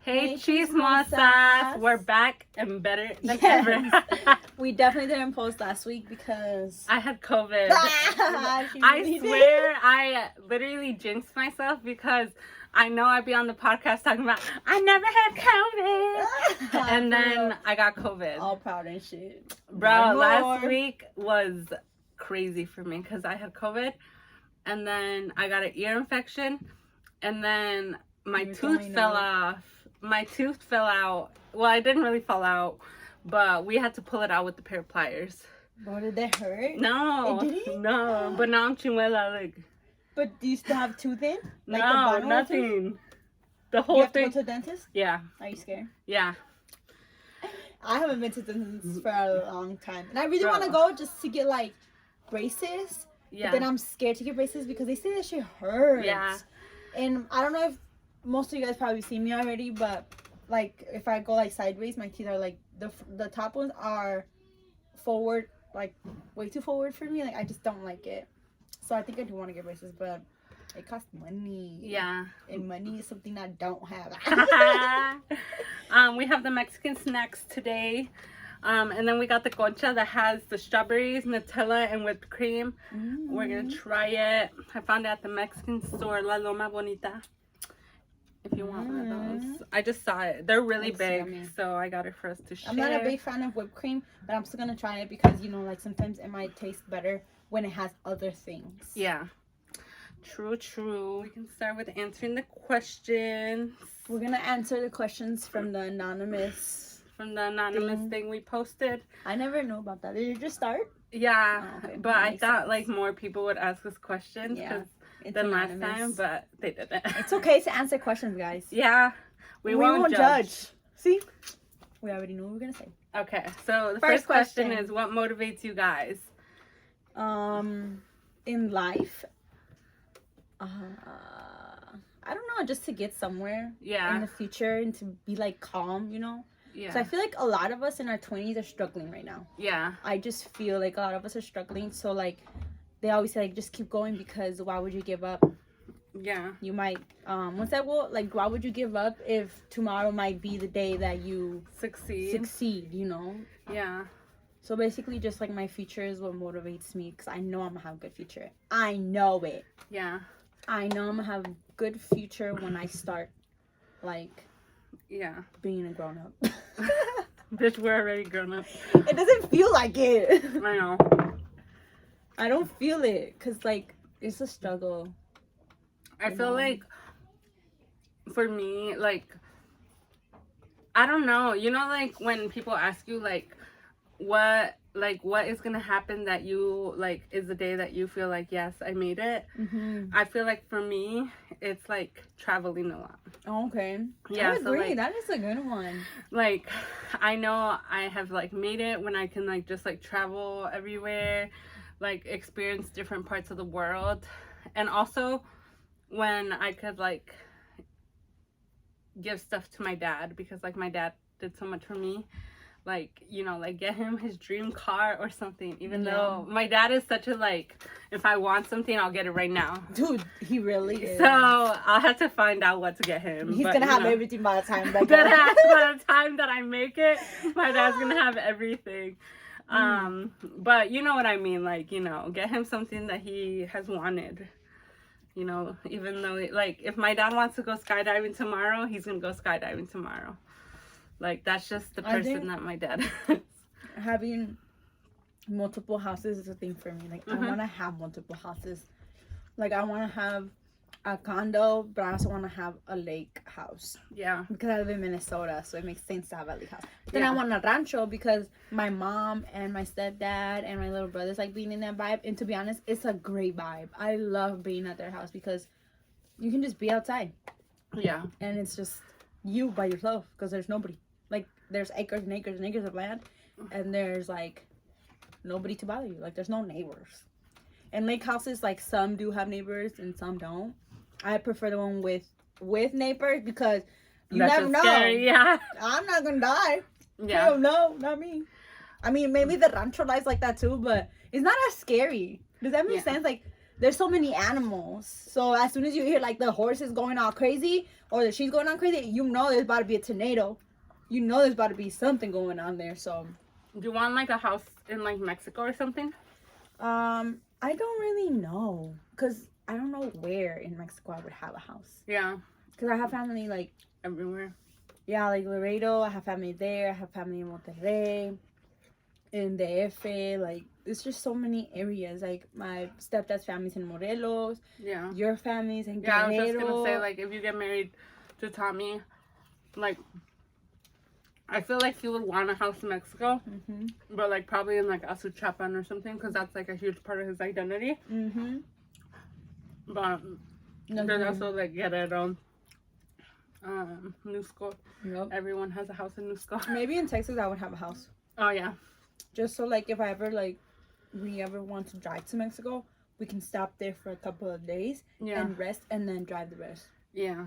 Hey, chismosas! We're back and better than ever. We definitely didn't post last week because I had COVID. I swear I literally jinxed myself because I know I'd be on the podcast talking about I never had COVID. And then I got COVID. All proud and shit. Bro, last week was crazy for me because I had COVID and then I got an ear infection and then my tooth fell off. My tooth fell out. Well, it didn't really fall out, but we had to pull it out with a pair of pliers. Bro, did that hurt? No. Did it? No, but now I'm chimuela, like. But do you still have tooth in? Like no, the nothing. The whole you have thing. To go to the dentist? Yeah. Are you scared? Yeah. I haven't been to the dentist for a long time. And I really want to go just to get, like, braces. Yeah. But then I'm scared to get braces because they say that shit hurts. Yeah. And I don't know if most of you guys probably seen me already, but, like, if I go, like, sideways, my teeth are, like, the top ones are forward, like, way too forward for me. Like, I just don't like it. So I think I do want to get braces, but it costs money. Yeah. And money is something I don't have. We have the Mexican snacks today. And then we got the concha that has the strawberries, Nutella, and whipped cream. We're going to try it. I found it at the Mexican store, La Loma Bonita. If you want one of those. I just saw it. They're really big, yummy. So I got it for us to share. I'm not a big fan of whipped cream, but I'm still going to try it because, you know, like sometimes it might taste better when it has other things. Yeah. True. We can start with answering the questions. We're going to answer the questions from the anonymous thing we posted. I never knew about that. Did you just start? Yeah. Oh, okay. But I thought like more people would ask us questions than last time, but they didn't. It's okay to answer questions, guys. Yeah. We won't judge. See? We already know what we're going to say. Okay. So the first question is, what motivates you guys? In life, I don't know, just to get somewhere in the future and to be like calm, you know. So I feel like a lot of us in our 20s are struggling right now. I just feel like a lot of us are struggling. So like they always say like just keep going because why would you give up? You might why would you give up if tomorrow might be the day that you succeed, you know. So basically, just, like, my future is what motivates me because I know I'm going to have a good future. I know it. I know I'm going to have a good future when I start, like, being a grown-up. Bitch, we're already grown-up. It doesn't feel like it. I know. I don't feel it because, like, it's a struggle. I feel like, for me, like, I don't know. You know, like, when people ask you, like, what is gonna happen that you like is the day that you feel like, yes, I made it. I feel like for me it's like traveling a lot. Okay. I agree. So, like, that is a good one. Like I know I have like made it when I can like just like travel everywhere, like experience different parts of the world, and also when I could like give stuff to my dad because like my dad did so much for me. Like, you know, like get him his dream car or something, even though my dad is such a like, if I want something, I'll get it right now. Dude, he really is. So I'll have to find out what to get him. He's going to have everything by the time by the time that I make it, my dad's going to have everything. But you know what I mean? Like, you know, get him something that he has wanted. You know, even though, like, if my dad wants to go skydiving tomorrow, he's going to go skydiving tomorrow. Like, that's just the person that my dad is. Having multiple houses is a thing for me. Like, I want to have multiple houses. Like, I want to have a condo, but I also want to have a lake house. Because I live in Minnesota, so it makes sense to have a lake house. Then I want a rancho because my mom and my stepdad and my little brothers like being in that vibe. And to be honest, it's a great vibe. I love being at their house because you can just be outside. And it's just you by yourself because there's nobody. Like, there's acres and acres and acres of land, and there's, like, nobody to bother you. Like, there's no neighbors. And lake houses, like, some do have neighbors and some don't. I prefer the one with neighbors because you never know. Scary, I'm not going to die. Hell no, not me. I mean, maybe the rancho life's like that, too, but it's not as scary. Does that make sense? Like, there's so many animals. So as soon as you hear like the horse is going all crazy or the sheep's going on crazy, you know there's about to be a tornado. You know there's about to be something going on there. So do you want like a house in like Mexico or something? I don't really know, cause I don't know where in Mexico I would have a house. Yeah. Cause I have family like everywhere. Yeah, like Laredo. I have family there. I have family in Monterrey, in DF. Like, it's just so many areas. Like, my stepdad's family's in Morelos. Yeah. Your family's in Guerrero. Yeah, I was just gonna say, like, if you get married to Tommy, like, I feel like he would want a house in Mexico, but like probably in like Azuchapan or something, because that's like a huge part of his identity. But there's also like Guerrero, New School. Yep. Everyone has a house in New School. Maybe in Texas I would have a house. Oh yeah. Just so like if I ever like we ever want to drive to Mexico, we can stop there for a couple of days and rest and then drive the rest. Yeah.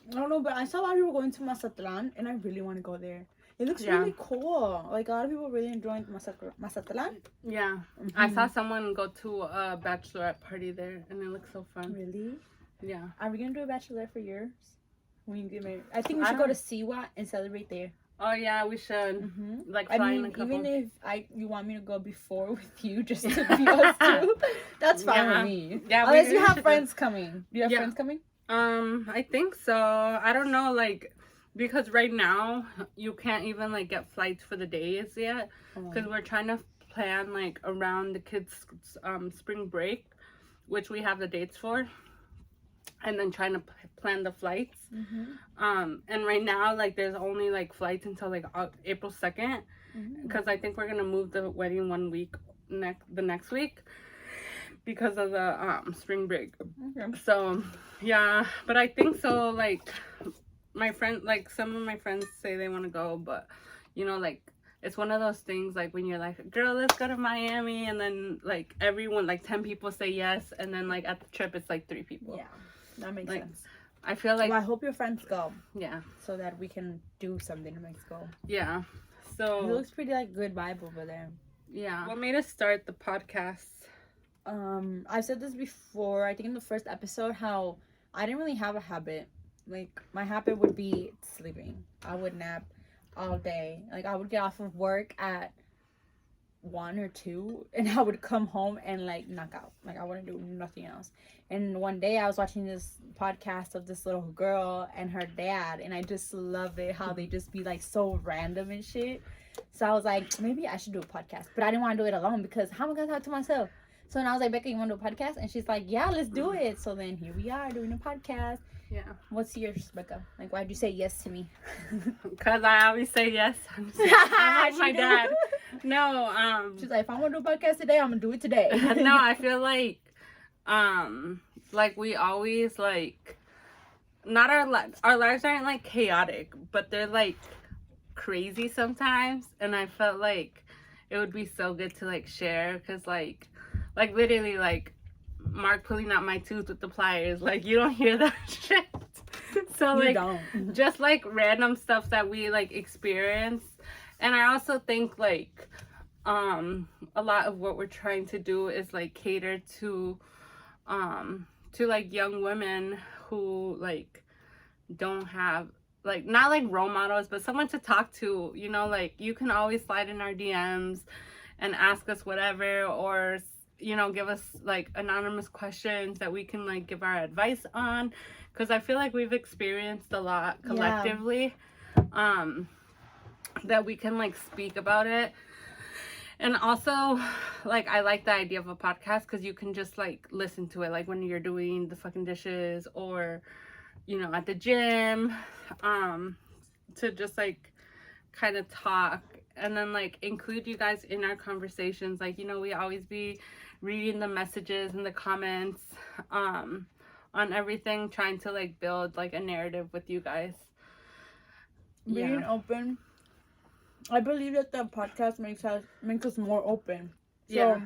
I don't know, but I saw a lot of people going to Mazatlan, and I really want to go there. It looks really cool. Like, a lot of people really enjoying Mazatlan. Yeah. I saw someone go to a bachelorette party there, and it looks so fun. Really? Yeah. Are we going to do a bachelorette for yours? When you get married? I think we should go to Siwa and celebrate there. Oh, yeah, we should. Like, flying a couple. Even if you want me to go before with you, just to be us two, that's fine with me. Yeah, unless you have friends coming. Do you have friends coming? I think so. I don't know, like, because right now you can't even like get flights for the days yet, because we're trying to plan like around the kids' spring break, which we have the dates for, and then trying to plan the flights. And right now like there's only like flights until like April 2nd, because I think we're gonna move the wedding 1 week the next week because of the spring break. So yeah, but I think so. Like my friend, like some of my friends say they want to go, but you know, like it's one of those things like when you're like, girl, let's go to Miami, and then like everyone, like 10 people say yes, and then like at the trip it's like 3 people. Yeah, that makes sense. I feel like, well, I hope your friends go. Yeah, so that we can do something in Mexico. Yeah, so it looks pretty like good vibe over there. Yeah. What made us start the podcast? I've said this before, I think in the first episode, how I didn't really have a habit. Like, my habit would be sleeping. I would nap all day. Like, I would get off of work at 1 or 2, and I would come home and, like, knock out. Like, I wouldn't do nothing else. And one day, I was watching this podcast of this little girl and her dad, and I just love it, how they just be, like, so random and shit. So I was like, maybe I should do a podcast. But I didn't want to do it alone, because how am I going to talk to myself? So then I was like, Becca, you want to do a podcast? And she's like, yeah, let's do it. So then here we are doing a podcast. Yeah. What's yours, Becca? Like, why'd you say yes to me? Because I always say yes. I'm like my dad. No, she's like, if I want to do a podcast today, I'm going to do it today. No, I feel like we always, like, not our lives aren't, like, chaotic, but they're, like, crazy sometimes. And I felt like it would be so good to, like, share, because, like, literally, like, Mark pulling out my tooth with the pliers, like, you don't hear that shit. So, like, just, like, random stuff that we, like, experience. And I also think, like, a lot of what we're trying to do is, like, cater to like, young women who, like, don't have, like, not, like, role models, but someone to talk to, you know, like, you can always slide in our DMs and ask us whatever, or, you know, give us, like, anonymous questions that we can, like, give our advice on, because I feel like we've experienced a lot collectively, that we can, like, speak about it. And also, like, I like the idea of a podcast, because you can just, like, listen to it, like, when you're doing the fucking dishes, or, you know, at the gym, to just, like, kind of talk, and then, like, include you guys in our conversations. Like, you know, we always be reading the messages and the comments on everything, trying to, like, build, like, a narrative with you guys. Being open, I believe that the podcast makes us more open. So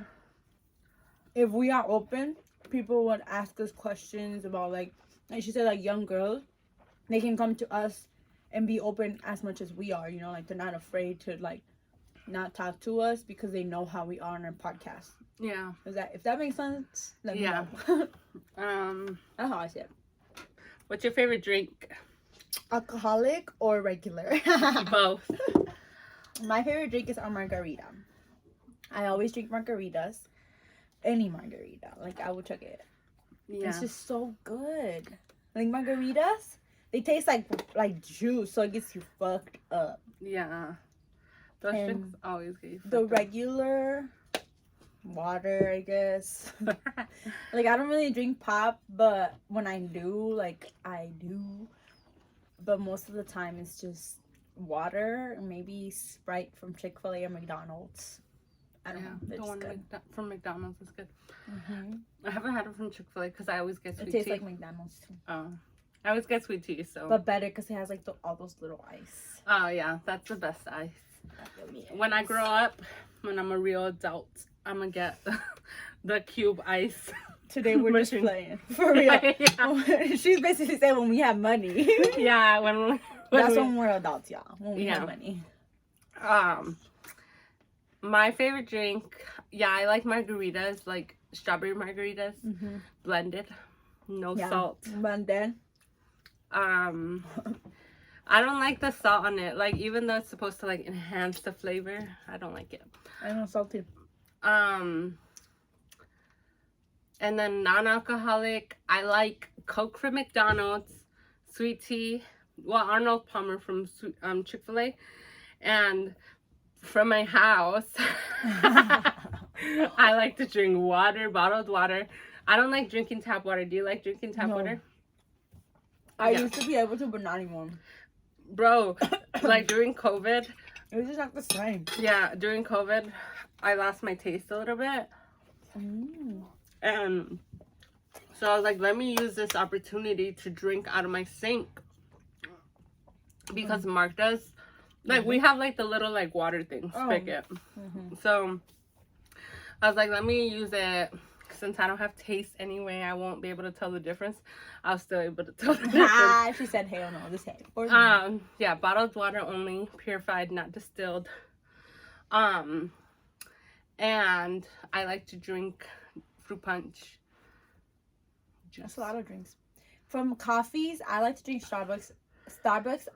if we are open, people would ask us questions about, like she said, like, young girls, they can come to us and be open as much as we are, you know, like, they're not afraid to, like, not talk to us because they know how we are on our podcast. Yeah. If that makes sense, let me know. That's how I see it. What's your favorite drink? Alcoholic or regular? Both. My favorite drink is a margarita. I always drink margaritas. Any margarita. Like, I will chug it. Yeah. It's just so good. Like, margaritas, they taste like juice, so it gets you fucked up. Yeah. Those drinks always get you fucked up. The regular water, I guess. Like, I don't really drink pop, but when I do, like, I do. But most of the time, it's just water, maybe Sprite from Chick-fil-A or McDonald's. I don't know. The one from McDonald's is good. I haven't had it from Chick-fil-A because I always get sweet tea. It tastes like McDonald's too. Oh. I always get sweet tea, so. But better because it has like all those little ice. Oh, yeah. That's the best ice. When I grow up, when I'm a real adult, I'm going to get the cube ice. Today we're just playing. For real. Yeah. She's basically saying when we have money. Yeah. When we're adults, y'all. When we have money. My favorite drink, I like margaritas, like strawberry margaritas, blended, no salt. Blended. I don't like the salt on it. Like, even though it's supposed to like enhance the flavor, I don't like it. I know, salty. And then non-alcoholic, I like Coke from McDonald's, sweet tea, Arnold Palmer from Chick-fil-A, and from my house, I like to drink water, bottled water. I don't like drinking tap water. Do you like drinking tap water? I used to be able to, but not anymore. Bro, like during COVID. It was just not the same. Yeah, during COVID, I lost my taste a little bit. And so I was like, let me use this opportunity to drink out of my sink. Because Mark does. Like, we have, like, the little, like, water thing, spigot. So, I was like, let me use it. Since I don't have taste anyway, I won't be able to tell the difference. I was still able to tell the difference. She said, hell no, this head. Yeah, bottled water only, purified, not distilled. And I like to drink fruit punch. Juice. That's a lot of drinks. From coffees, I like to drink Starbucks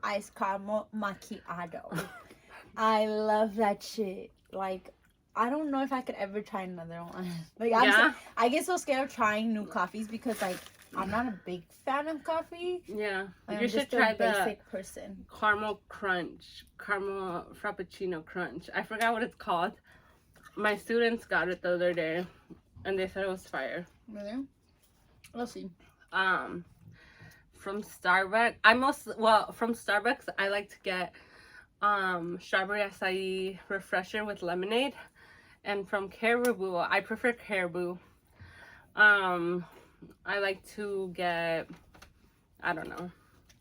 iced caramel macchiato. I love that shit. Like, I don't know if I could ever try another one. Like, I get so scared of trying new coffees because, like, I'm not a big fan of coffee. Yeah, like, you should try the basic person. Caramel Frappuccino Crunch. I forgot what it's called. My students got it the other day, and they said it was fire. Really? We'll see. From Starbucks, from Starbucks, I like to get strawberry acai refresher with lemonade. And from Caribou, I prefer Caribou. I like to get, I don't know.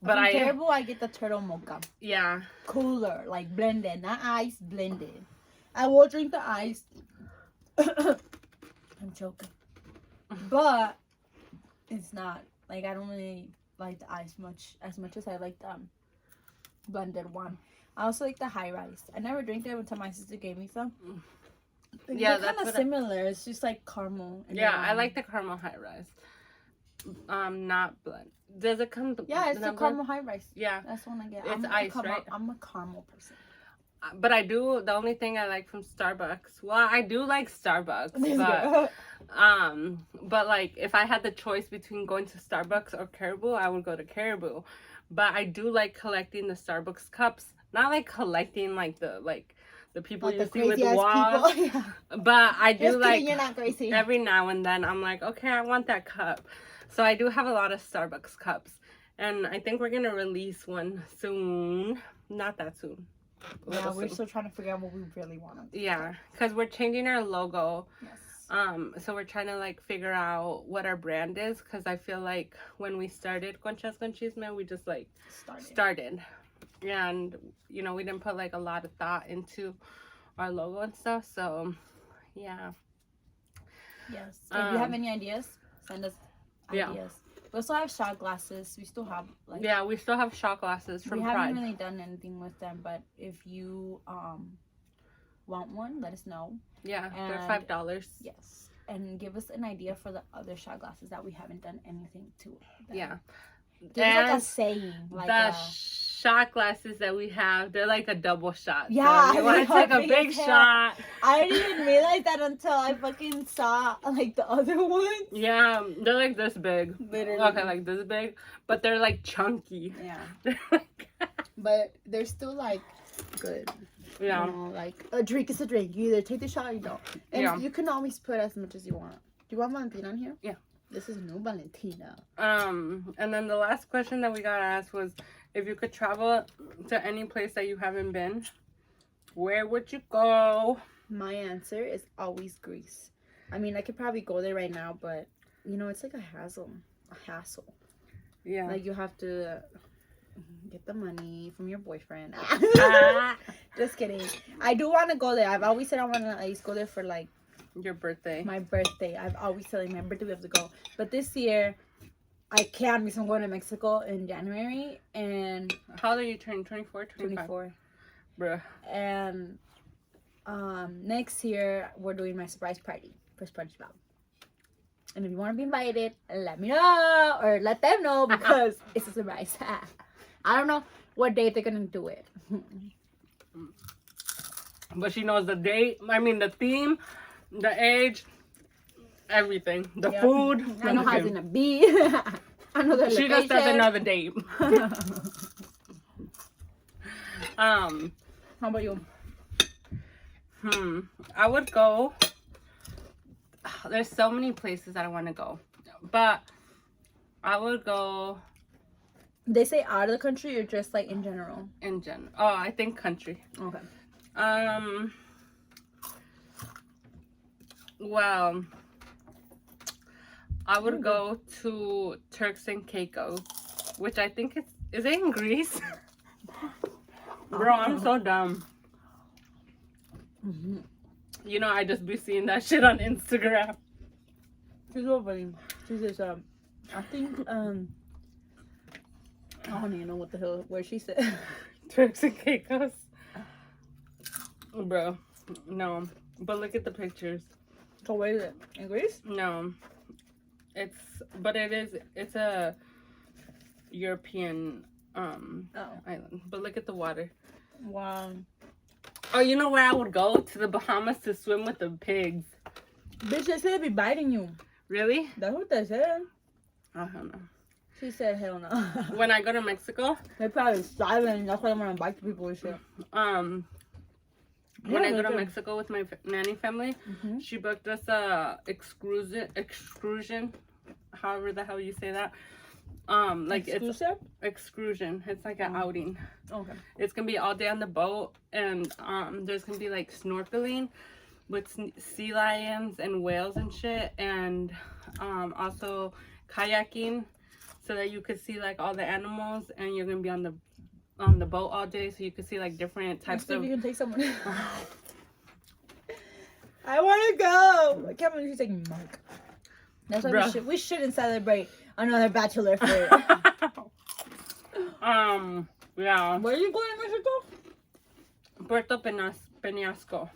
But from Caribou, I get the turtle mocha. Yeah. Cooler, like blended, not ice, blended. I will drink the ice. I'm joking. But it's not, like, I don't really like the ice as much as I like the blended one. I also like the high rise. I never drank it until my sister gave me some. Like, yeah, they're kind of similar. It's just like caramel. I like the caramel high rise. Not blend. Does it come? Yeah, it's the caramel high rise. Yeah, that's the one I get. It's ice, right? I'm a caramel person. But the only thing I like from Starbucks, I do like Starbucks, but like, if I had the choice between going to Starbucks or Caribou, I would go to Caribou. But I do like collecting the Starbucks cups, not like collecting like the people you see with walls. Yeah. But I do you're not crazy. Every now and then I'm like, okay, I want that cup. So I do have a lot of Starbucks cups, and I think we're gonna release one soon. Not that soon. Yeah, we're still trying to figure out what we really want to. Yeah, because we're changing our logo. Yes. So we're trying to like figure out what our brand is, because I feel like when we started CONCHAS con CHISME, we just like started, and we didn't put like a lot of thought into our logo and stuff. So yeah. Yes. If you have any ideas, send us ideas. We also have shot glasses. We still have we still have shot glasses from Pride. We haven't really done anything with them, but if you want one, let us know. Yeah, and they're $5. Yes, and give us an idea for the other shot glasses that we haven't done anything to. Yeah, give us like a saying, like the shot glasses that we have, they're like a double shot. Yeah, so you want to take a big shot. I didn't even realize that until I fucking saw like the other ones. Yeah, they're like this big. Literally. Okay, like this big, but they're like chunky. Yeah. But they're still like good. Yeah. You know, like a drink is a drink. You either take the shot or you don't. And you can always put as much as you want. Do you want Valentina on here? Yeah. This is new Valentina. And then the last question that we got asked was, if you could travel to any place that you haven't been, where would you go? My answer is always Greece. I mean, I could probably go there right now, but you know, it's like a hassle. Yeah. Like you have to get the money from your boyfriend. Just kidding. I do want to go there. I've always said I want to at least go there for like your birthday. My birthday. I've always said like my birthday we have to go. But this year I can't because I'm going to Mexico in January. And how old are you turning? 24, 25? 24. Bruh. And next year we're doing my surprise party for SpongeBob. And if you want to be invited, let me know or let them know because it's a surprise. I don't know what date they're gonna do it. But she knows the date. I mean the theme, the age, everything, the food. I know how it's gonna be. I know the She just doesn't know the date. How about you? I would go. There's so many places that I want to go, but I would go. They say out of the country or just like in general? In general. Oh, I think country. Okay. Well, I would go to Turks and Caicos, which I think is it in Greece? Bro, I'm so dumb. You know, I just be seeing that shit on Instagram. She's so funny. She says, I think, I don't even know what the hell, where she said. Turks and Caicos. Bro, no. But look at the pictures. So where is it? In Greece? No. It's a European, island. But look at the water. Wow. Oh, you know where I would go? To the Bahamas to swim with the pigs. Bitch, they said they'd be biting you. Really? That's what they said. I don't know. She said, hell no. When I go to Mexico, they're probably silent. That's why I want to bite people and shit. When I go to Mexico with my nanny family, she booked us a excursion, however the hell you say that. Like exclusive? It's excursion. It's like an outing. Okay. It's gonna be all day on the boat, and there's gonna be like snorkeling with sea lions and whales and shit, and also kayaking, so that you could see like all the animals, and you're gonna be on the boat all day, so you can see like different types of. You can take someone. I want to go. I can't believe she's taking Mark. That's why we shouldn't celebrate another bachelor. Yeah. Where are you going in Mexico? Puerto Penasco.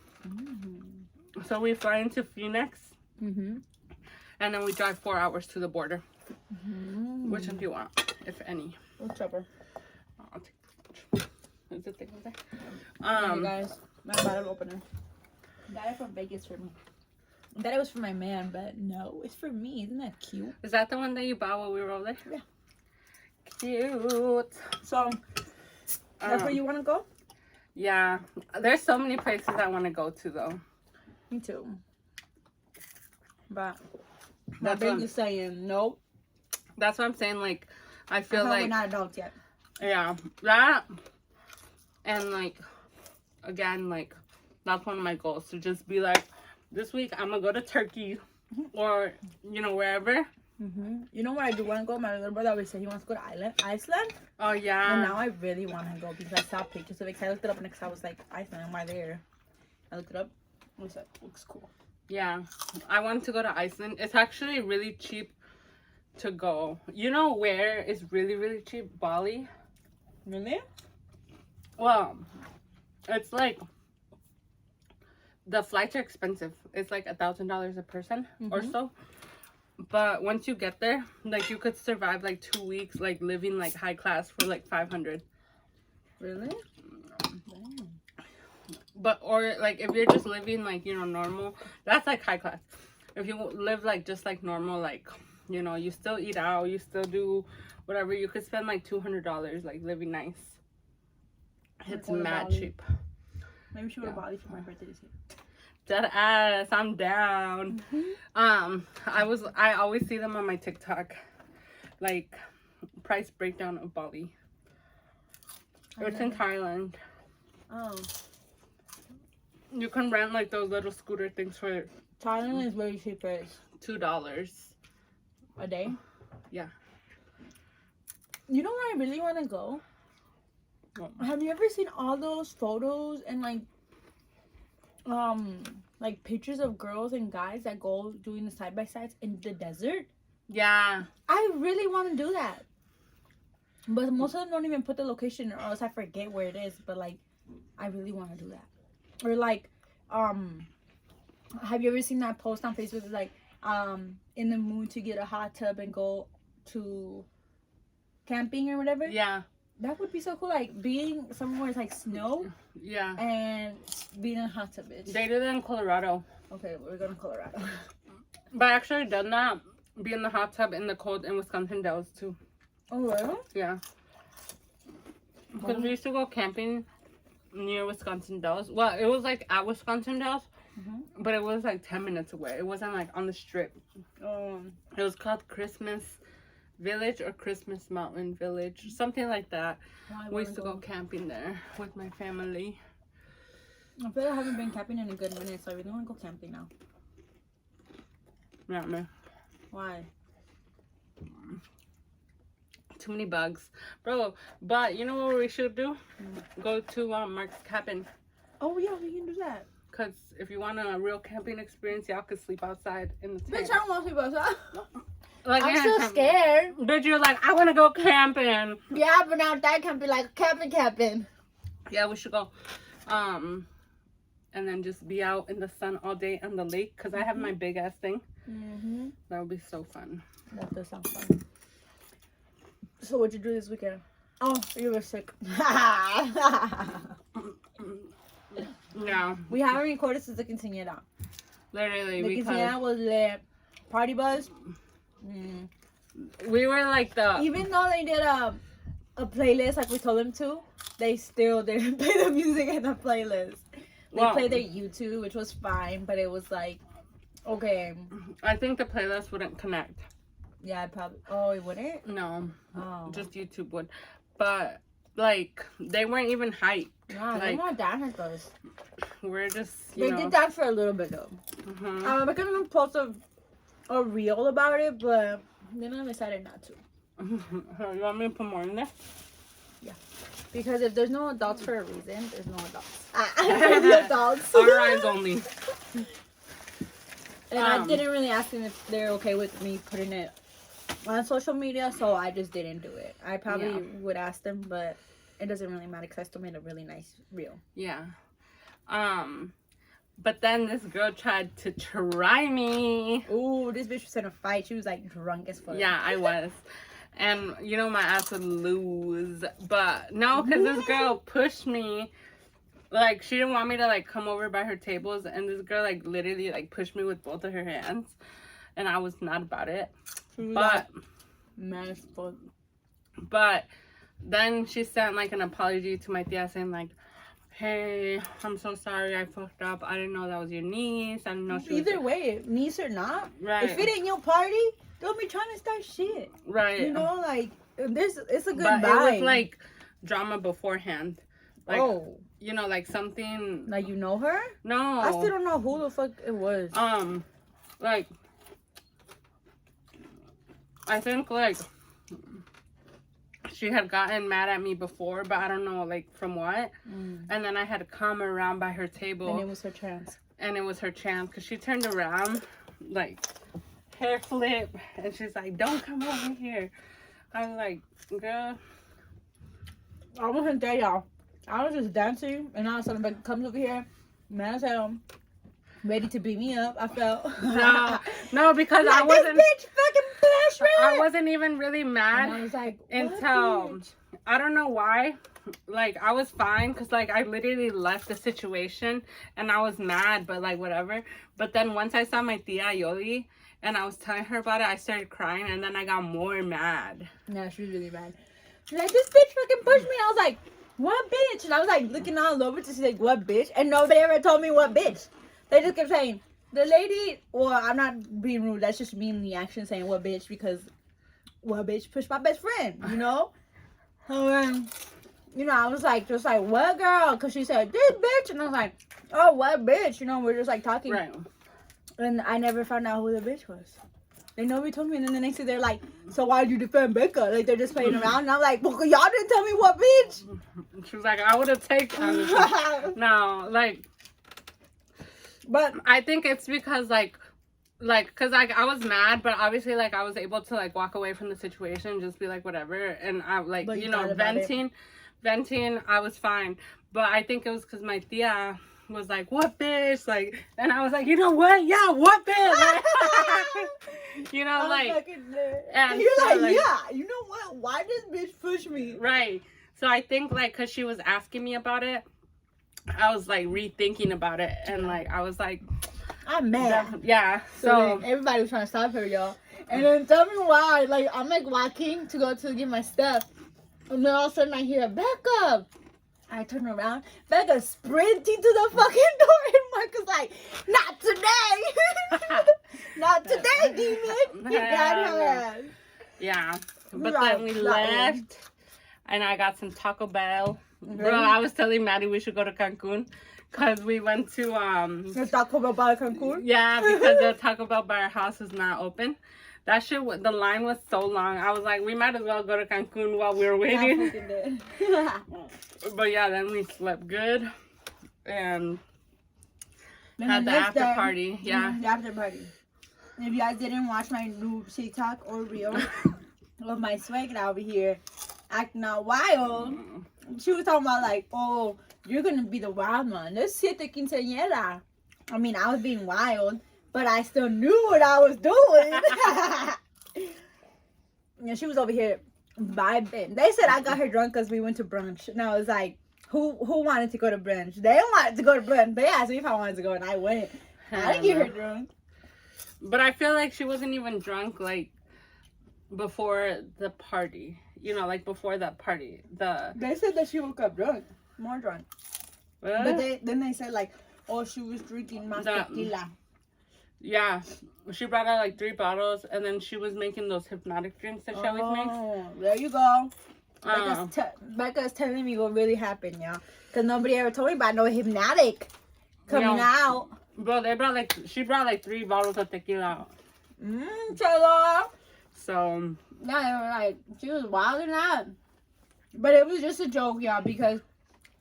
So we fly into Phoenix, and then we drive 4 hours to the border. Which one do you want, if any? Whichever. I'll take the Is the thing over there? Hey guys, my bottle opener. Got it from Vegas for me. I thought it was for my man, but no, it's for me. Isn't that cute? Is that the one that you bought while we were over there? Yeah. Cute. So, that's where you want to go? Yeah. There's so many places I want to go to, though. Me too. But my brain is saying no. That's what I'm saying. Like, I feel like we're not adults yet. Yeah, that and like again, like that's one of my goals, to just be like, this week I'm gonna go to Turkey or wherever. You know where I do want to go? My little brother always said he wants to go to Iceland. Oh yeah. And now I really want to go because I saw pictures of it. I looked it up and I was like, Iceland, am I there? I looked it up. It looks cool. Yeah, I want to go to Iceland. It's actually really cheap to go. You know where is really, really cheap? Bali. Really? Well, it's like the flights are expensive. It's like $1,000 a person or so. But once you get there, like, you could survive like 2 weeks, like, living like high class for like 500. Really? But, or like, if you're just living like, you know, normal, that's like high class. If you live like just like normal, like, you know, you still eat out, you still do whatever, you could spend like $200 like living nice. It's mad cheap. Maybe we should go to Bali for my birthday this year. Dead ass, I'm down. I always see them on my TikTok, like, price breakdown of Bali. It's in Thailand. Oh. You can rent like those little scooter things for Thailand is very cheap. $2 a day. Yeah. You know where I really want to go? Have you ever seen all those photos and like pictures of girls and guys that go doing the side by sides in the desert? Yeah. I really want to do that. But most of them don't even put the location, or else I forget where it is. But like, I really want to do that. Or like, have you ever seen that post on Facebook? It's like, in the mood to get a hot tub and go to camping or whatever. Yeah. That would be so cool. Like being somewhere where it's like snow. Yeah. And being in a hot tub. Bitch. They did it in Colorado. Okay, we're going to Colorado. But I actually done that. Be in the hot tub in the cold in Wisconsin Dells too. Oh really? Yeah. Because we used to go camping near Wisconsin Dells. Well, it was like at Wisconsin Dells, but it was like 10 minutes away. It wasn't like on the strip. It was called Christmas Village or Christmas Mountain Village, something like that. We used to go camping there with my family. I feel like I haven't been camping in a good minute, so I really want to go camping now. Not me. Why? Too many bugs, bro. But you know what we should do? Go to Mark's cabin. Oh yeah, we can do that. Cause if you want a real camping experience, y'all could sleep outside in the tent. Bitch, I don't want to sleep outside. Like, I'm so scared. But you're like, I want to go camping. Yeah, but now that can be like camping. Yeah, we should go. And then just be out in the sun all day on the lake. Cause I have my big ass thing. That would be so fun. That does sound fun. So what'd you do this weekend? Oh, you were sick. Yeah. We haven't recorded since the quinceañera. Literally, the quinceañera was lit. Party buzz. We were like even though they did a playlist like we told them to, they still didn't play the music in the playlist. They played their YouTube, which was fine, but it was like, okay. I think the playlist wouldn't connect. Yeah, probably. Oh, it wouldn't? No. Oh. Just YouTube would. But, like, they weren't even hyped. Yeah, like, they're more dancers. We're just, They did that for a little bit, though. I'm going to post a reel about it, but then I decided not to. You want me to put more in there? Yeah. Because if there's no adults for a reason, there's no adults. The adults. Our eyes only. And I didn't really ask them if they're okay with me putting it on social media, so I just didn't do it. I probably would ask them, but it doesn't really matter because I still made a really nice reel. Yeah. But then this girl tried to try me. Ooh, this bitch was in a fight. She was like drunk as fuck. Yeah, I was. And you know my ass would lose. But no, because this girl pushed me. Like, she didn't want me to, like, come over by her tables. And this girl, like, literally, like, pushed me with both of her hands. And I was not about it. But, mad as fuck. But then she sent, like, an apology to my tia saying, like, hey, I'm so sorry I fucked up. I didn't know that was your niece. I didn't know she was... Either way, niece or not. Right. If it ain't your party, don't be trying to start shit. Right. You know, like, it's a good vibe. It was, like, drama beforehand. Like, you know, like something... Like, you know her? No. I still don't know who the fuck it was. Like... I think, like... She had gotten mad at me before, but I don't know, like, from what. And then I had to come around by her table. And it was her chance. And it was her chance, because she turned around, like, hair flip. And she's like, don't come over here. I'm like, girl... I wasn't there, y'all. I was just dancing, and all of a sudden, like, comes over here, mad as hell, ready to beat me up. I felt. No, because like, I wasn't. This bitch fucking pushed me. I wasn't even really mad. And I was like, until I don't know why. Like, I was fine because, like, I literally left the situation and I was mad, but, like, whatever. But then once I saw my tia Yoli and I was telling her about it, I started crying and then I got more mad. Yeah, she was really mad. She's like, this bitch fucking pushed me. I was like, what bitch? And I was, like, looking all over to see, like, what bitch? And nobody ever told me what bitch. They just kept saying, the lady, well, I'm not being rude. That's just me in the action saying what bitch because what bitch pushed my best friend, you know? And you know, I was like, just like, what girl? Because she said, this bitch. And I was like, oh, what bitch? You know, we're just like talking. Right. And I never found out who the bitch was. They nobody told me. And then the next day they're like, so why'd you defend Becca? Like, they're just playing around. And I'm like, well, y'all didn't tell me what bitch. She was like, I would have taken No, like, but I think it's because, because, like, I was mad, but obviously, like, I was able to, like, walk away from the situation and just be like, whatever. And I, like, you know, venting, I was fine. But I think it was because my tia was like, what bitch? Like, and I was like, you know what? Yeah, what bitch? Like, you know, like, and you're so, like, yeah, you know what? Why does bitch push me? Right. So I think, like, because she was asking me about it, I was, like, rethinking about it. And, like, I was like, I'm mad. Yeah. So everybody was trying to stop her, y'all. And then tell me why. Like, I'm, like, walking to go to get my stuff. And then all of a sudden I hear a Becca. I turn around. Becca's sprinting to the fucking door. And Marcus like, not today. Not today, demon. You got her ass. Yeah. But then we left. And I got some Taco Bell. Bro, I was telling Maddie we should go to Cancun. Because we went to... the Taco Bell by Cancun? Yeah, because the Taco Bell by our house is not open. That shit, the line was so long. I was like, we might as well go to Cancun while we were waiting. Yeah, but yeah, then we slept good. And had the after party. Yeah. The after party. If you guys didn't watch my new TikTok or reel of my swag over here acting out wild, she was talking about like, oh, you're going to be the wild one. Let's hit the quinceañera. I mean, I was being wild. But I still knew what I was doing. Yeah, she was over here vibing. They said I got her drunk because we went to brunch. And I was like, who wanted to go to brunch? They wanted to go to brunch. They asked me if I wanted to go, and I went. I didn't get her drunk. But I feel like she wasn't even drunk, like, before the party. You know, like, before that party. They said that she woke up drunk. More drunk. But then they said, like, oh, she was drinking más tequila. Yeah, she brought out like 3 bottles, and then she was making those hypnotic drinks that she always makes. There you go. Becca's telling me what really happened, y'all. Because nobody ever told me about no hypnotic coming out. Bro, she brought like 3 bottles of tequila. Cholo. So. Yeah, they were like, she was wilding out. But it was just a joke, y'all, because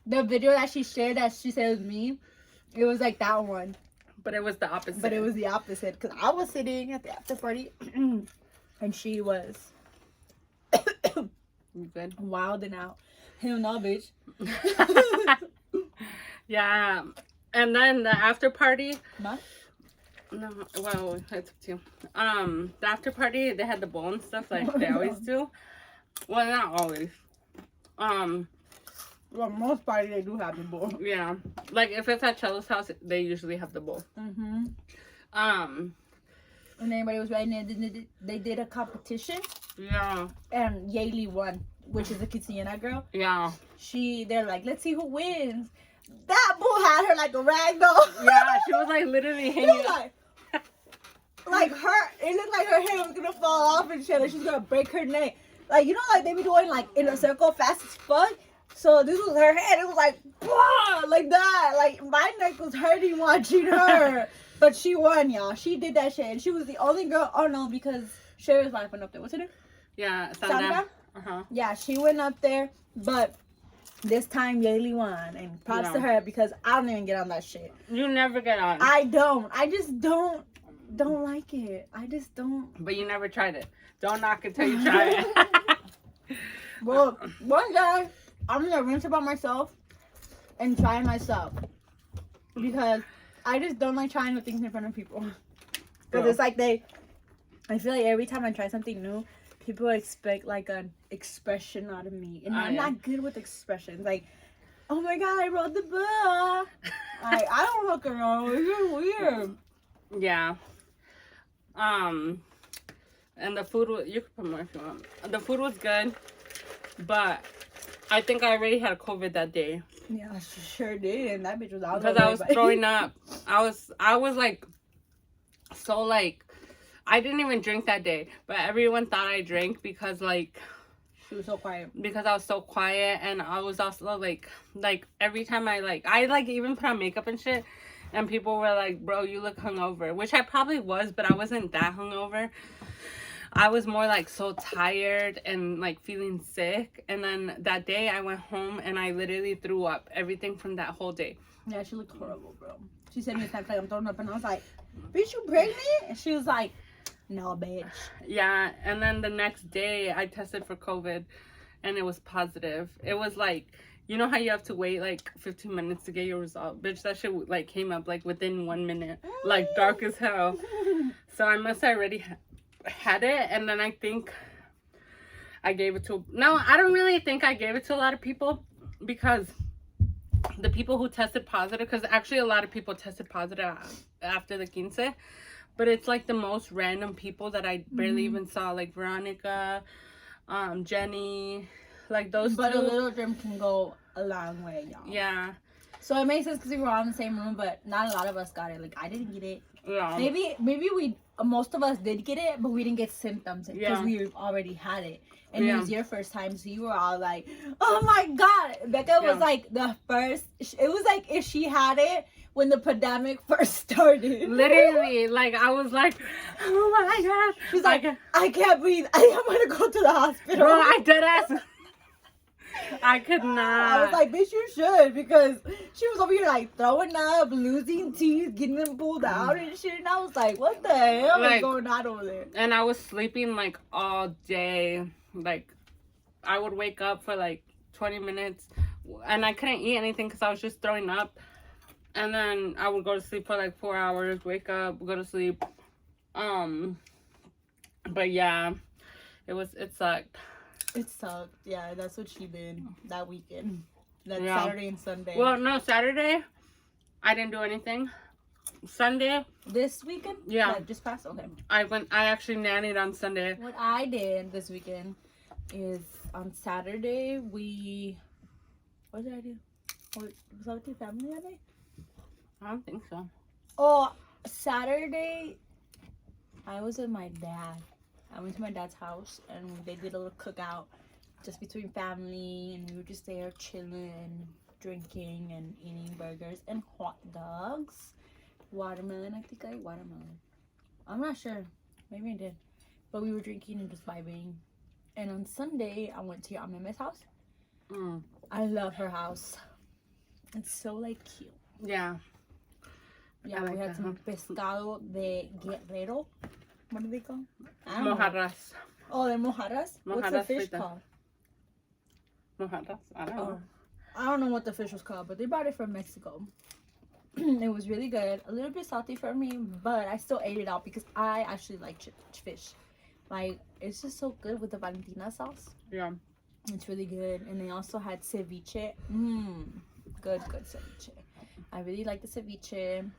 the video that she shared that she said was me, it was like that one. But it was the opposite. But it was the opposite. Because I was sitting at the after party. And she was... You good? Wilding out. Hell no, bitch. Yeah. And then the after party... What? No, well, it's up to you. The after party, they had the bowl and stuff like they always do. Well, not always. Well, most parties they do have the bowl. Yeah, like if it's at Chella's house, they usually have the bowl. And anybody was writing, they did a competition. Yeah. And Yaylee won, which is the quinceañera girl. Yeah. They're like, let's see who wins. That bull had her like a rag doll. Yeah, she was like literally hanging. Like her, it looked like her head was gonna fall off and shit. Like she was gonna break her neck. Like, you know, like they be doing like in a circle fast as fuck. So this was her head. It was like, like that. Like my neck was hurting watching her. But she won, y'all. She did that shit. And she was the only girl. Oh no, because Sherry's wife went up there. What's her name? Yeah, Sandra. Yeah, she went up there. But this time Yaylee won. And props to her because I don't even get on that shit. You never get on. I don't. I just don't like it. I just don't. But you never tried it. Don't knock it till you try it. Well, one day I'm gonna rinse it by myself and try it myself because I just don't like trying new things in front of people. Because it's like I feel like every time I try something new, people expect like an expression out of me. And I'm not good with expressions. Like, oh my god, I wrote the book. Like, I don't look around. It's weird. Yeah. And the food was, you can put more if you want. The food was good, but I think I already had COVID that day. Yeah, I sure did. And that bitch was out. Because I was throwing up. I was like, so like, I didn't even drink that day, but everyone thought I drank because like, she was so quiet. Because I was so quiet, and I was also like every time I even put on makeup and shit, and people were like, bro, you look hungover, which I probably was, but I wasn't that hungover. I was more like so tired and like feeling sick. And then that day I went home and I literally threw up everything from that whole day. Yeah, she looked horrible, bro. She said me a time like I'm throwing up, and I was like, bitch, you pregnant? And she was like, no, bitch. Yeah, and then the next day I tested for COVID and it was positive. It was like, you know how you have to wait like 15 minutes to get your result? Bitch, that shit like came up like within 1 minute. Like dark as hell. So I must have already had it, and then I think I gave it to... No, I don't really think I gave it to a lot of people, because the people who tested positive, because actually a lot of people tested positive after the quince, but it's like the most random people that I barely even saw, like Veronica, Jenny, like those but two. But a little dream can go a long way, y'all. Yeah. So it makes sense because we were all in the same room, but not a lot of us got it. Like, I didn't get it. Yeah. Maybe most of us did get it, but we didn't get symptoms because we already had it. And it was your first time, so you were all like, oh my god. Becca was like the first. It was like if she had it when the pandemic first started. Literally, like I was like, oh my god. She's like, I can't breathe. I am gonna go to the hospital. Bro, I dead ass. I could not. I was like, bitch, you should, because she was over here like throwing up, losing teeth, getting them pulled out and shit. And I was like, what the hell is going on over there? And I was sleeping like all day. Like, I would wake up for like 20 minutes and I couldn't eat anything because I was just throwing up. And then I would go to sleep for like 4 hours, wake up, go to sleep. But yeah, it sucked. It sucked. Yeah, that's what she did that weekend. That Saturday and Sunday. Well, no, Saturday, I didn't do anything. Sunday. This weekend? Yeah. Just past? Okay. I actually nannied on Sunday. What I did this weekend is on Saturday, what did I do? Was I with your family that day? I don't think so. Oh, Saturday, I was with my dad. I went to my dad's house and they did a little cookout just between family, and we were just there chilling, drinking, and eating burgers and hot dogs. Watermelon, I think I ate watermelon. I'm not sure. Maybe I did. But we were drinking and just vibing. And on Sunday, I went to your Meme's house. I love her house. It's so like cute. Yeah. Yeah, we had some pescado de Guerrero. What do they call? Mojarras. Oh, they're mojarras? What's the fish called? Mojarras? I don't know. I don't know what the fish was called, but they brought it from Mexico. It was really good. A little bit salty for me, but I still ate it out because I actually like fish. Like, it's just so good with the Valentina sauce. Yeah. It's really good. And they also had ceviche. Good ceviche. I really like the ceviche.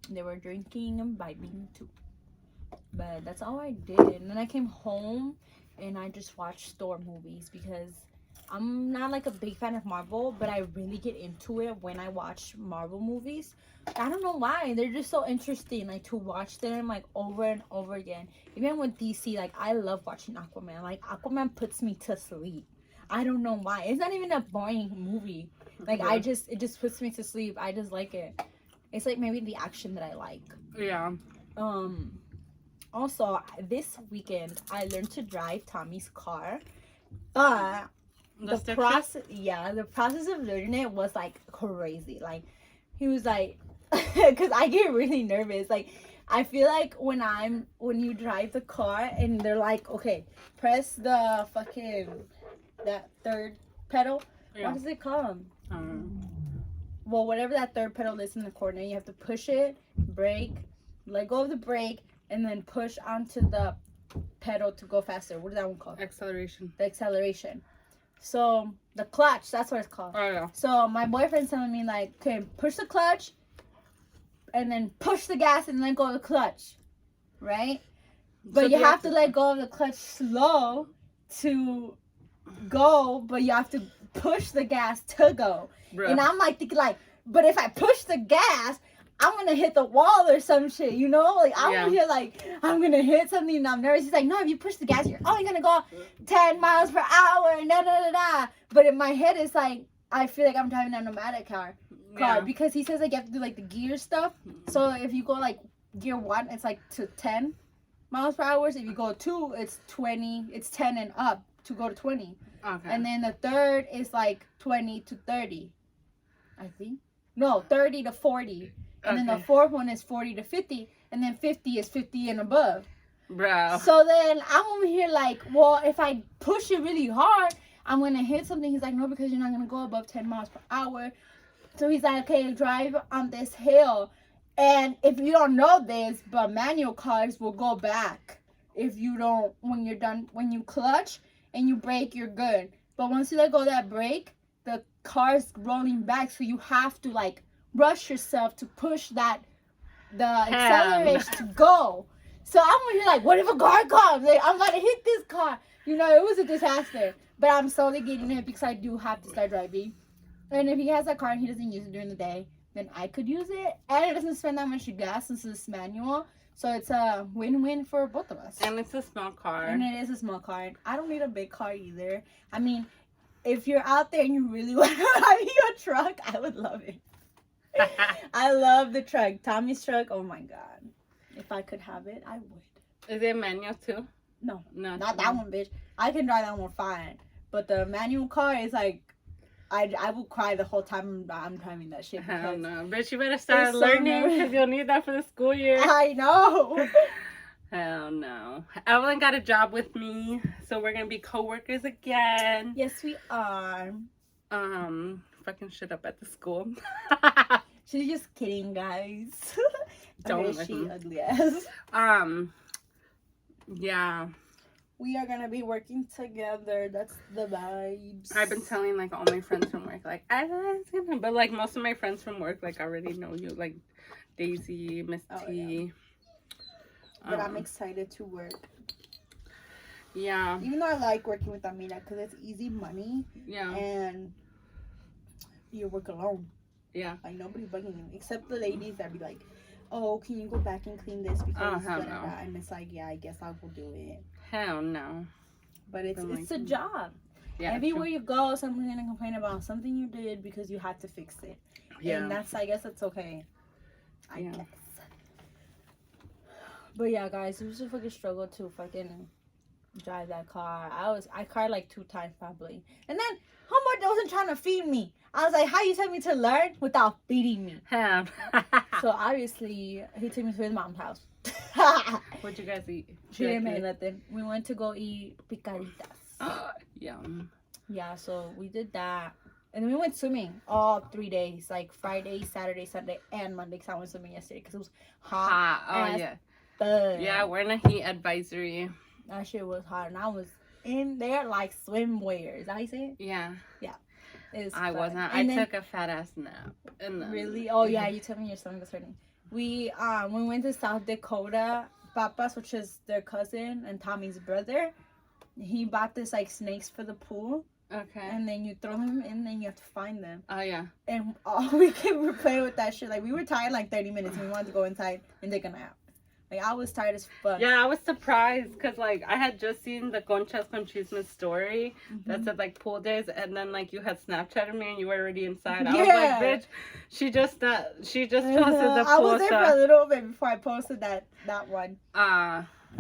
They were drinking and vibing too. But that's all I did. And then I came home and I just watched Thor movies because I'm not like a big fan of Marvel, but I really get into it when I watch Marvel movies. I don't know why. They're just so interesting, like, to watch them like over and over again. Even with DC, like, I love watching Aquaman. Like, Aquaman puts me to sleep. I don't know why. It's not even a boring movie. Like, it just puts me to sleep. I just like it. It's like maybe the action that I like. Yeah. Also, this weekend I learned to drive Tommy's car, but the process of learning it was like crazy. Like, he was like, because I get really nervous. Like, I feel like when you drive the car and they're like, okay, press the fucking that third pedal. Yeah. What does it call? well, whatever that third pedal is in the corner, you have to push it, brake, let go of the brake, and then push onto the pedal to go faster. What is that one called? Acceleration. The acceleration. So the clutch, that's what it's called. Oh yeah. So my boyfriend's telling me like, okay, push the clutch, and then push the gas and let go of the clutch, right? But so you have to let go of the clutch slow to go, but you have to push the gas to go. Bruh. And I'm like thinking like, but if I push the gas, I'm gonna hit the wall or some shit, you know? Like I'm gonna hit like I'm gonna hit something and I'm nervous. He's like, no, if you push the gas, you're only gonna go 10 miles per hour and da da da da. But in my head it's like I feel like I'm driving a pneumatic car because he says like you have to do like the gear stuff. So if you go like gear 1, it's like to 10 miles per hour. If you go 2, it's 20, it's 10 and up to go to 20. Okay. And then the third is like 20 to 30, I think. No, 30 to 40. And then the fourth one is 40 to 50. And then 50 is 50 and above. Bro. So then I'm over here like, well, if I push it really hard, I'm going to hit something. He's like, no, because you're not going to go above 10 miles per hour. So he's like, okay, drive on this hill. And if you don't know this, but manual cars will go back. If you don't, when you're done, when you clutch and you brake, you're good. But once you let go of that brake, the car's rolling back. So you have to like rush yourself to push the acceleration to go. So I'm over here like, what if a car comes? Like, I'm about to hit this car. You know, it was a disaster. But I'm slowly getting it because I do have to start driving. And if he has a car and he doesn't use it during the day, then I could use it. And it doesn't spend that much gas since it's manual. So it's a win-win for both of us. And it's a small car. And it is a small car. I don't need a big car either. I mean, if you're out there and you really want to buy me a truck, I would love it. I love the truck. Tommy's truck. Oh my god. If I could have it, I would. Is it manual too? No. Not that one, bitch. I can drive that one fine. But the manual car is like, I will cry the whole time I'm driving that shit. I don't know. Bitch, you better start learning because you'll need that for the school year. I know. Hell no. Evelyn got a job with me, so we're gonna be co-workers again. Yes, we are. Fucking shit up at the school. She's just kidding, guys. Don't okay, she ugly ass. Yeah. We are gonna be working together. That's the vibes. I've been telling like all my friends from work, like but like most of my friends from work like already know you, like Daisy, Miss T. Yeah. But I'm excited to work. Yeah. Even though I like working with Amira because it's easy money. Yeah. And you work alone. Yeah. Like nobody's bugging you except the ladies that be like, oh, can you go back and clean this because no. And it's like, yeah, I guess I will do it. Hell no. But it's a job. Yeah, everywhere you go, someone's gonna complain about something you did because you had to fix it. Yeah. And I guess that's okay. I guess. But yeah, guys, it was a fucking struggle to fucking drive that car. I cried like 2 times probably. And then homeboy wasn't trying to feed me. I was like, how you tell me to learn without feeding me? So obviously he took me to his mom's house. What'd you guys eat? She didn't make nothing. We went to go eat picaditas. Yum. Yeah, so we did that. And then we went swimming all 3 days. Like Friday, Saturday, Sunday, and Monday. Because I went swimming yesterday because it was hot. Oh, yeah. Fun. Yeah, we're in a heat advisory. That shit was hot. And I was in there like swimwear. Is that how you say it? Yeah. Yeah. I wasn't. I took a fat ass nap. Really? Oh, yeah. You told me your stomach was hurting. We went to South Dakota. Papas, which is their cousin and Tommy's brother, he bought this like snakes for the pool. Okay. And then you throw them in, and you have to find them. Oh yeah. And all weekend we were playing with that shit. Like we were tired like 30 minutes, and we wanted to go inside and take a nap. Like I was tired as fuck. Yeah, I was surprised because like I had just seen the CONCHAS con CHISME story that said like pool days, and then like you had Snapchatted me and you were already inside. I was like, bitch, she just posted the pool. I was there for a little bit before I posted that one.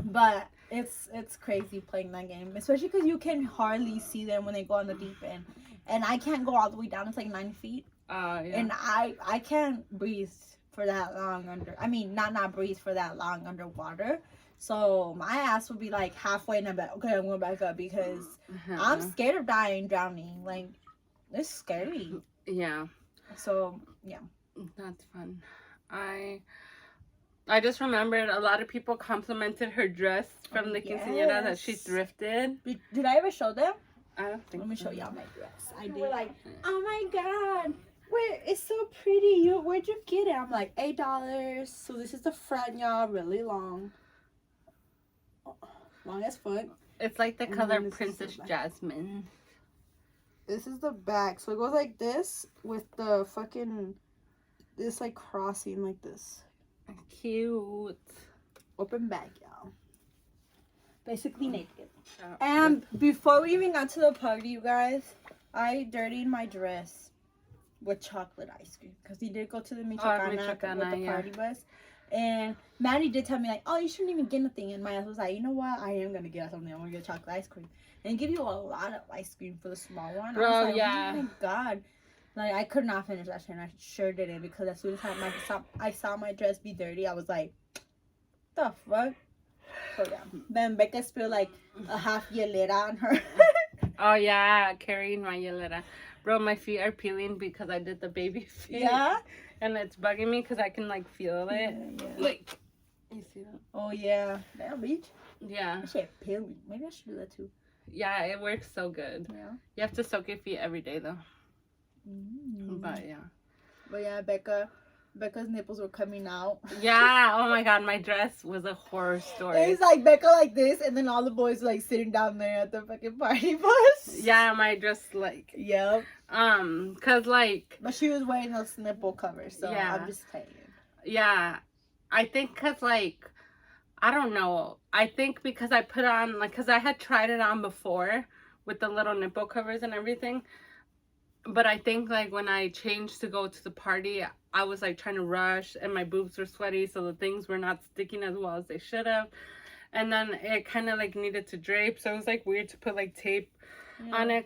But it's crazy playing that game, especially because you can hardly see them when they go on the deep end, and I can't go all the way down. It's like 9 feet. Yeah. And I can't breathe for that long under. I mean, not breathe for that long underwater. So my ass would be like halfway, and I'm like, okay, I'm going back up because I'm scared of drowning. Like it's scary. Yeah. So yeah, that's fun. I just remembered a lot of people complimented her dress from the quinceañera that she thrifted. Did I ever show them? I don't think. Let me show y'all my dress. I did. We're like, oh my god, it's so pretty. Where'd you get it? I'm like, $8. So this is the front, y'all, really long. Long as fuck. It's like the color Princess Jasmine. This is the back. So it goes like this with the fucking, this like crossing like this. Cute. Open back, y'all. Basically naked. And before we even got to the party, you guys, I dirtied my dress with chocolate ice cream. Because we did go to the Michoacana with the party bus. And Maddie did tell me, like, oh, you shouldn't even get nothing. And my ass was like, you know what? I am going to get something. I'm going to get chocolate ice cream. And give you a lot of ice cream for the small one. Bro, I was like, yeah. Oh my god. Like, I could not finish that shit. And I sure didn't. Because as soon as I saw my dress be dirty, I was like, the fuck? So yeah. Then Becca spilled like a half hielera on her. Oh yeah, carrying my hielera. Bro, my feet are peeling because I did the baby feet. Yeah? And it's bugging me because I can like feel it. Yeah. Like, you see that? Oh yeah. Damn, bitch. Yeah. That shit peeling. Maybe I should do that too. Yeah, it works so good. Yeah. You have to soak your feet every day though. But yeah, Becca's nipples were coming out. Yeah, oh my god, my dress was a horror story. It's like Becca like this, and then all the boys like sitting down there at the fucking party bus. Yeah, my dress like. Yep. Cause like. But she was wearing those nipple covers, so yeah. I'm just saying. Yeah, I think cause like, I don't know. I think because I put on like, cause I had tried it on before with the little nipple covers and everything. But I think like when I changed to go to the party, I was like trying to rush and my boobs were sweaty, so the things were not sticking as well as they should have. And then it kind of like needed to drape, so it was like weird to put like tape on it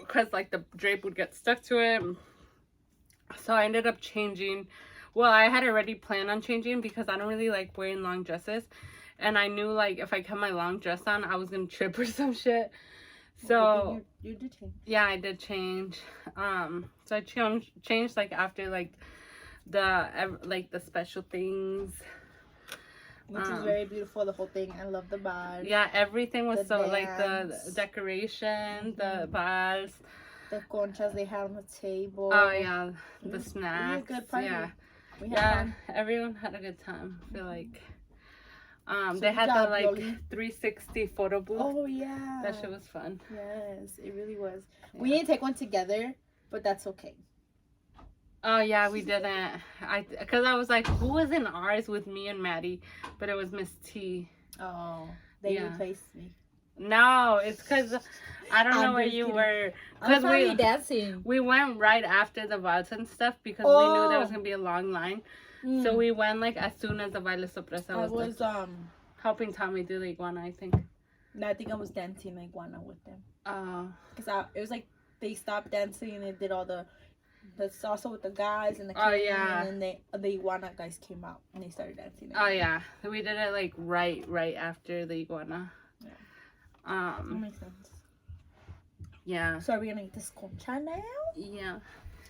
because like the drape would get stuck to it. So I ended up changing. Well, I had already planned on changing because I don't really like wearing long dresses, and I knew like if I kept my long dress on, I was gonna trip or some shit. So you did change. Yeah, I did change. So I changed like after like the special things, which is very beautiful. The whole thing, I love the bars. Yeah, everything was so dance. like the decoration, the bars, the conchas they had on the table. Oh yeah, the snacks. It was a good party. Yeah, everyone had a good time. I feel like. So they had the like 360 photo booth. Oh yeah, that shit was fun. Yes, it really was. Yeah. We need to take one together, but that's okay. Oh yeah, we didn't. Because I was like, who was in ours with me and Maddie? But it was Miss T. Oh, they replaced me. No, it's because I don't know where you were. Because we dancing. We went right after the vals and stuff because we knew there was gonna be a long line. So we went like as soon as the baile sorpresa was like, helping Tommy do the iguana, I think. No, I think I was dancing the iguana with them. Because it was like they stopped dancing and they did all the salsa with the guys and the king, and then the iguana guys came out and they started dancing. Oh yeah, we did it like right after the iguana. Yeah. That makes sense. Yeah. So are we gonna eat this concha now? Yeah.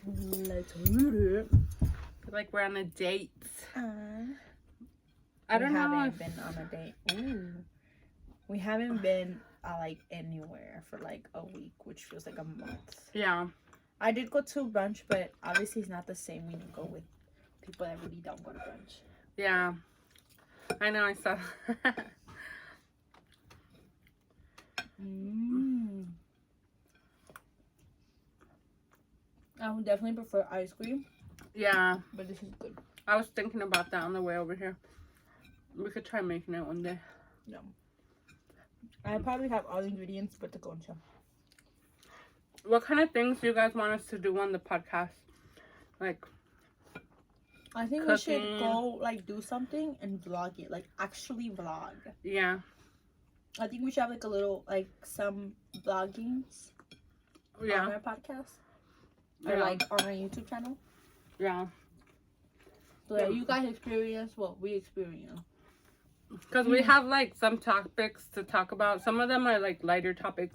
Let's do it. Like we're on a date. I don't know. We haven't been on a date. Ooh. We haven't been like anywhere for like a week, which feels like a month. Yeah. I did go to brunch, but obviously it's not the same when you go with people that really don't go to brunch. Yeah. I know, I saw. I would definitely prefer ice cream. Yeah. But this is good. I was thinking about that on the way over here. We could try making it one day. No. I probably have all the ingredients but the concha. What kind of things do you guys want us to do on the podcast? Like, I think we should go like do something and vlog it. Like actually vlog. Yeah. I think we should have like a little like some vloggings on our podcast. Or like on our YouTube channel. Yeah. So that you guys experience what we experience. Because we have like some topics to talk about. Some of them are like lighter topics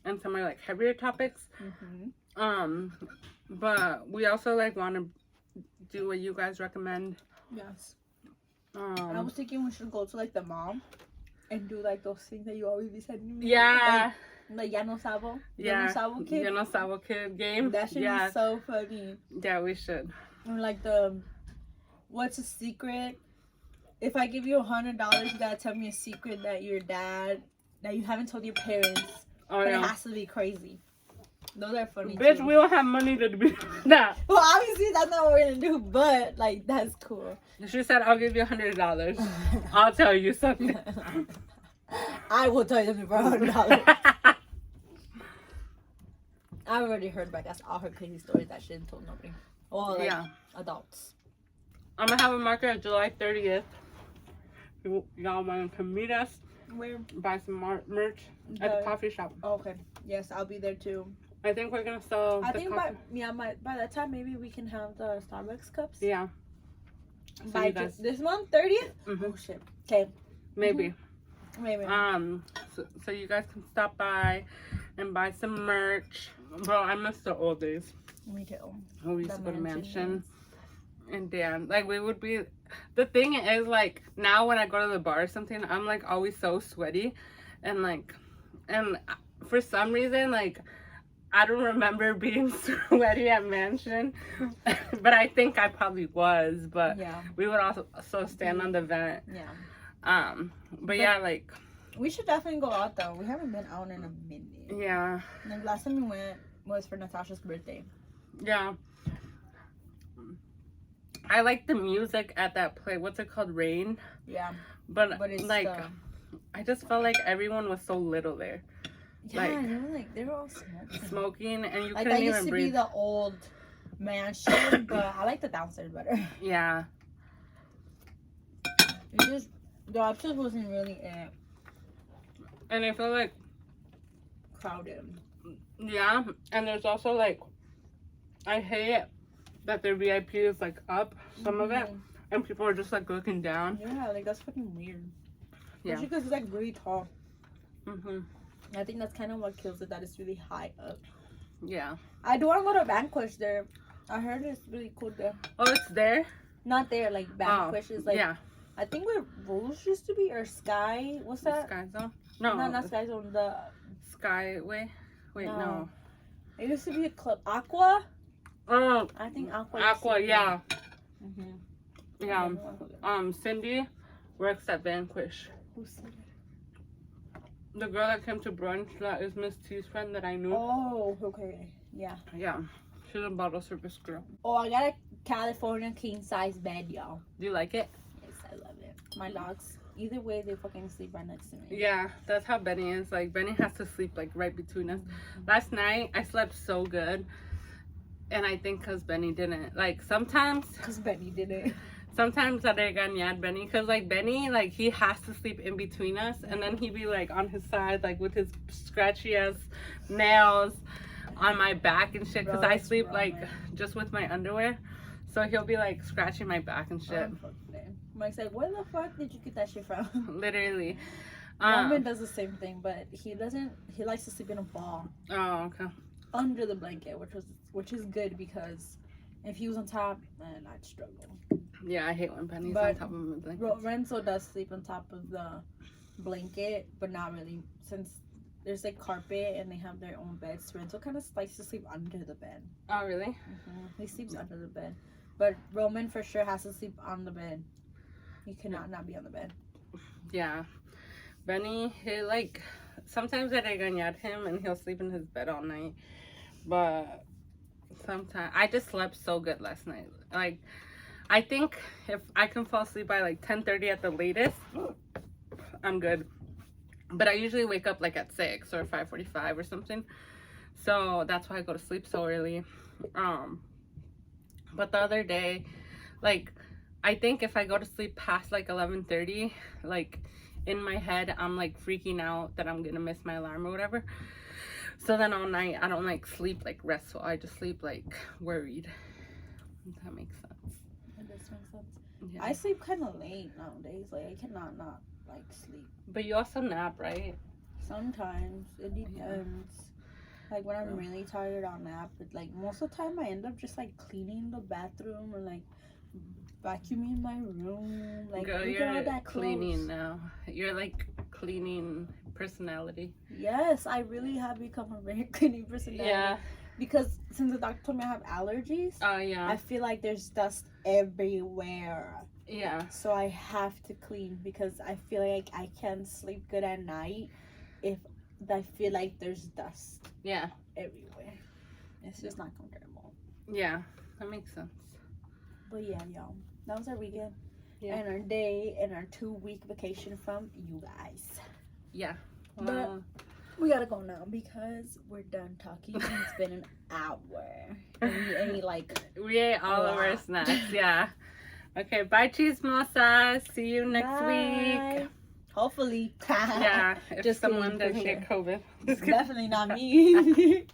and some are like heavier topics. But we also like want to do what you guys recommend. Yes. I was thinking we should go to like the mall and do like those things that you always be sending me. Yeah. Like Ya No Sabo. Yeah. Ya No Sabo Kid. Ya No Sabo Kid game. That should be so funny. Yeah, we should. Or like what's a secret? If I give you $100, you gotta tell me a secret that you haven't told your parents. Oh, but yeah. It has to be crazy. Those are funny. Bitch, too. we don't have money to do that. Well, obviously that's not what we're gonna do, but like that's cool. She said, "I'll give you $100. I'll tell you something." I will tell you something for $100. I already heard about that's all her crazy stories that she didn't tell nobody. Well, like adults. I'm gonna have a market July 30th. Y'all want to meet us? Where? Buy some merch at the coffee shop. Okay. Yes, I'll be there too. I think we're gonna sell. I think by that time maybe we can have the Starbucks cups. Yeah. So by this month, 30th. Mm-hmm. Oh shit. Okay. Maybe. Mm-hmm. Maybe. So you guys can stop by and buy some merch. Bro, I miss the old days. Me too. We used to go to Mansion. And damn, like we would be. The thing is, like now when I go to the bar or something, I'm like always so sweaty, and for some reason, like I don't remember being sweaty at Mansion, but I think I probably was. But yeah, we would also stand on the vent. Yeah. But yeah, like we should definitely go out though. We haven't been out in a minute. Yeah. Like last time we went was for Natasha's birthday. Yeah. I like the music at that place. What's it called? Rain. Yeah. But it's like, I just felt like everyone was so little there. Yeah, they were all smoking, and you like, couldn't even breathe. That used to be the old Mansion, but I like the downstairs better. Yeah. The upstairs wasn't really it. And I feel like crowded. Yeah, and there's also like, I hate that their VIP is like up some of it, and people are just like looking down. Yeah, like that's fucking weird. Yeah, especially because it's like really tall. Mhm. I think that's kind of what kills it, that it's really high up. Yeah. I do want to go to Vanquish there. I heard it's really cool there. Oh, it's there? Not there, like Vanquish is like. Yeah. I think where Rouge used to be, or Sky. What's that? Sky Zone? No, not Sky Zone. The Skyway. Wait, no. It used to be a club. Aqua. Oh, I think Aqua. Aqua, yeah. Mhm. Yeah. Cindy works at Vanquish. Who's Cindy? The girl that came to brunch that is Miss T's friend that I knew. Oh, okay. Yeah. Yeah. She's a bottle service girl. Oh, I got a California king size bed, y'all. Do you like it? Yes, I love it. My dogs, either way, they fucking sleep right next to me. Yeah, that's how Benny is. Like, Benny has to sleep like right between us. Last night, I slept so good. And I think because Benny didn't. Like, sometimes. Because Benny didn't. Sometimes I regañar Benny, because like Benny, like he has to sleep in between us, and then he'd be like on his side, like with his scratchy ass nails on my back and shit, because I sleep like just with my underwear, so he'll be like scratching my back and shit. Mike's like, where the fuck did you get that shit from? Literally. Roman does the same thing, but he likes to sleep in a ball. Oh, okay. Under the blanket, which is good, because if he was on top, man, I'd struggle. Yeah, I hate when Benny's on top of my blanket. Renzo does sleep on top of the blanket, but not really, since there's like carpet and they have their own beds. Renzo kind of likes to sleep under the bed. Oh, really? He sleeps under the bed, but Roman for sure has to sleep on the bed. He cannot not be on the bed. Yeah, Benny, he like sometimes I regañar him and he'll sleep in his bed all night, but sometimes I just slept so good last night. Like, I think if I can fall asleep by like 10:30 at the latest, I'm good. But I usually wake up like at 6 or 5:45 or something. So that's why I go to sleep so early. But the other day, like, I think if I go to sleep past like 11:30, like in my head, I'm like freaking out that I'm gonna miss my alarm or whatever. So then all night I don't like sleep like restful. I just sleep like worried. If that makes sense. It does make sense. Yeah. I sleep kind of late nowadays. Like, I cannot not like sleep. But you also nap, right? Sometimes it depends. Like when I'm really tired, I'll nap. But like most of the time, I end up just like cleaning the bathroom or like vacuuming my room. Like girl, you're that cleaning now. You're like cleaning personality. Yes, I really have become a very cleaning personality. Yeah. Because since the doctor told me I have allergies, oh yeah, I feel like there's dust everywhere. Yeah. So I have to clean because I feel like I can't sleep good at night if I feel like there's dust. Yeah. Everywhere. It's just not comfortable. Yeah, that makes sense. But yeah, y'all. That was our weekend. Yeah. And our day and our 2-week vacation from you guys. Yeah. But we gotta go now because we're done talking. It's been an hour. And we ate all of our snacks. Yeah. Okay, bye chismosas. See you next week. Hopefully. Yeah, if just someone doesn't get COVID. Definitely not me.